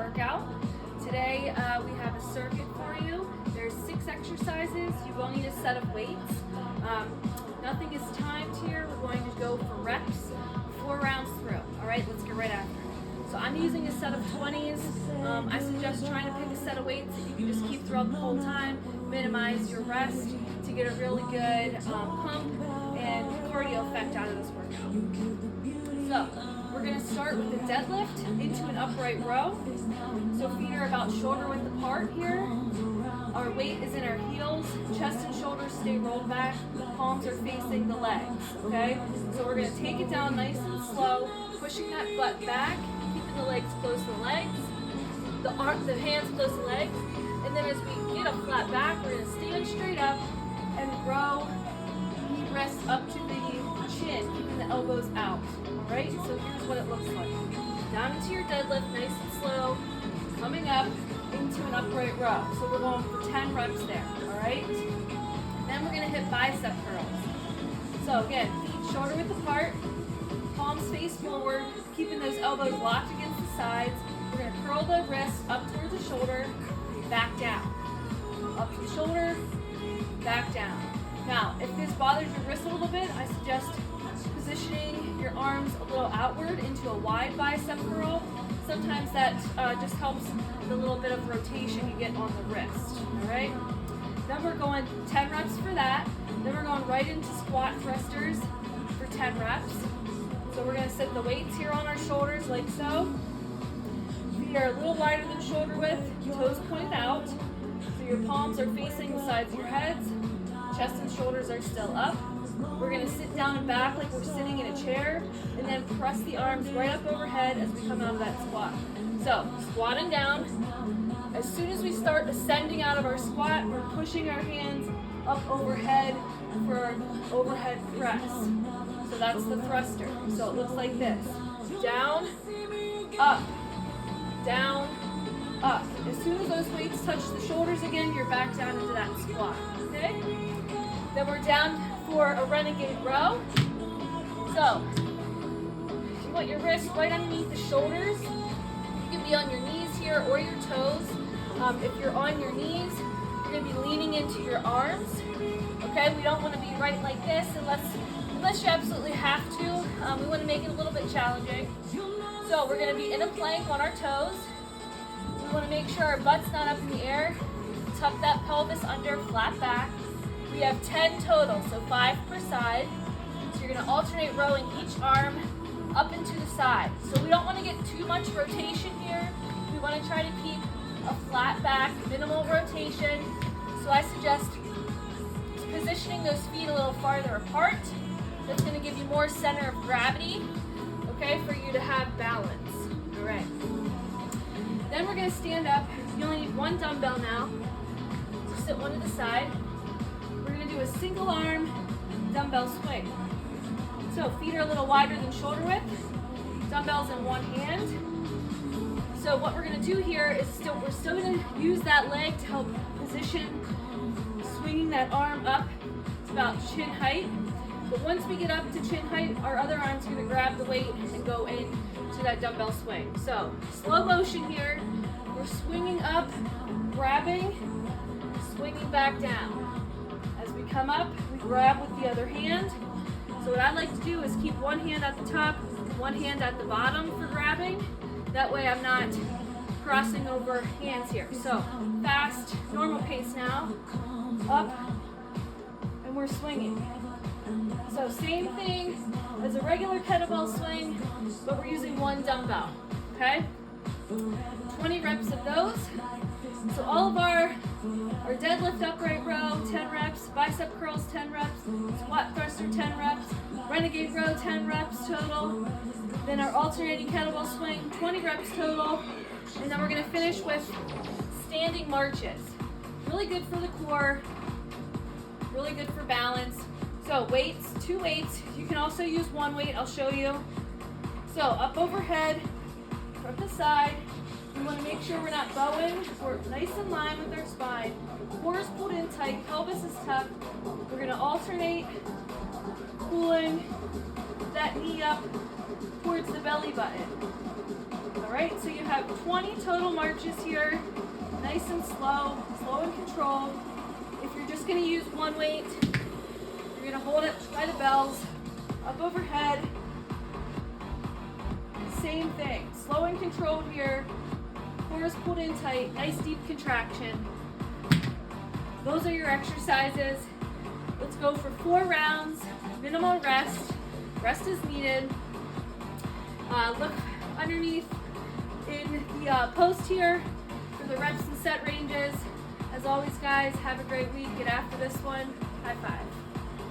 workout. Today we have a circuit for you. There's 6 exercises. You will need a set of weights. Nothing is timed here. We're going to go for reps, 4 rounds through. All right, let's get right after it. So I'm using a set of 20s. I suggest trying to pick a set of weights that you can just keep throughout the whole time. Minimize your rest to get a really good pump and cardio effect out of this workout. So we're going to start with the deadlift into an upright row. So feet are about shoulder width apart here. Our weight is in our heels. Chest and shoulders stay rolled back. Palms are facing the legs. Okay? So we're going to take it down nice and slow, pushing that butt back, keeping the legs close to the legs, the hands close to the legs. And then as we get a flat back, we're going to stand straight up and row knee rest up to the chin, keeping the elbows out. Alright, so here's what it looks like. Down into your deadlift, nice and slow, coming up into an upright row. So we're going for 10 reps there, alright? Then we're going to hit bicep curls. So again, feet shoulder width apart, palms face forward, keeping those elbows locked against the sides. We're going to curl the wrist up towards the shoulder, back down. Up to the shoulder, back down. Now, if this bothers your wrist a little bit, I suggest positioning your arms a little outward into a wide bicep curl. Sometimes that just helps the little bit of rotation you get on the wrist. All right? Then we're going 10 reps for that. Then we're going right into squat thrusters for 10 reps. So we're going to set the weights here on our shoulders like so. Feet are a little wider than shoulder width, toes pointed out. So your palms are facing the sides of your heads. Chest and shoulders are still up. We're going to sit down and back like we're sitting in a chair, and then press the arms right up overhead as we come out of that squat. So, squatting down. As soon as we start ascending out of our squat, we're pushing our hands up overhead for our overhead press. So that's the thruster. So it looks like this. Down, up, down, up. As soon as those weights touch the shoulders again, you're back down into that squat. Okay? Then we're down for a renegade row. So, if you want your wrists right underneath the shoulders, you can be on your knees here or your toes. If you're on your knees, you're going to be leaning into your arms. Okay, we don't want to be right like this unless you absolutely have to. We want to make it a little bit challenging. So we're going to be in a plank on our toes. We want to make sure our butt's not up in the air. Tuck that pelvis under, flat back. We have 10 total, so 5 per side. So you're going to alternate rowing each arm up and to the side. So we don't want to get too much rotation here. We want to try to keep a flat back, minimal rotation. So I suggest positioning those feet a little farther apart. That's going to give you more center of gravity, okay, for you to have balance. All right. Then we're going to stand up. You only need 1 dumbbell now. So sit one to the side. We're going to do a single arm dumbbell swing. So feet are a little wider than shoulder width. Dumbbells in one hand. So what we're going to do here is we're still going to use that leg to help position swinging that arm up to about chin height. But once we get up to chin height, our other arm's going to grab the weight and go into that dumbbell swing. So slow motion here. We're swinging up, grabbing, swinging back down. As we come up, we grab with the other hand. So what I like to do is keep one hand at the top, one hand at the bottom for grabbing. That way I'm not crossing over hands here. So fast, normal pace now. Up, and we're swinging. So same thing as a regular kettlebell swing, but we're using 1 dumbbell, okay? 20 reps of those. So all of our deadlift upright row, 10 reps, bicep curls, 10 reps, squat thruster, 10 reps, renegade row, 10 reps total. Then our alternating kettlebell swing, 20 reps total. And then we're going to finish with standing marches. Really good for the core, really good for balance. So weights, 2 weights. You can also use 1 weight, I'll show you. So up overhead, from the side. We want to make sure we're not bowing. We're nice in line with our spine. Core is pulled in tight, pelvis is tucked. We're going to alternate pulling that knee up towards the belly button. All right, so you have have 20 total marches here. Nice and slow, slow and controlled. If you're just gonna use one weight, you're gonna hold it by the bells, up overhead. Same thing, slow and controlled here. Core is pulled in tight, nice deep contraction. Those are your exercises. Let's go for 4 rounds, minimal rest. Rest is needed. Look underneath in the post here for the reps and set ranges. As always, guys, have a great week. Get after this one. High five.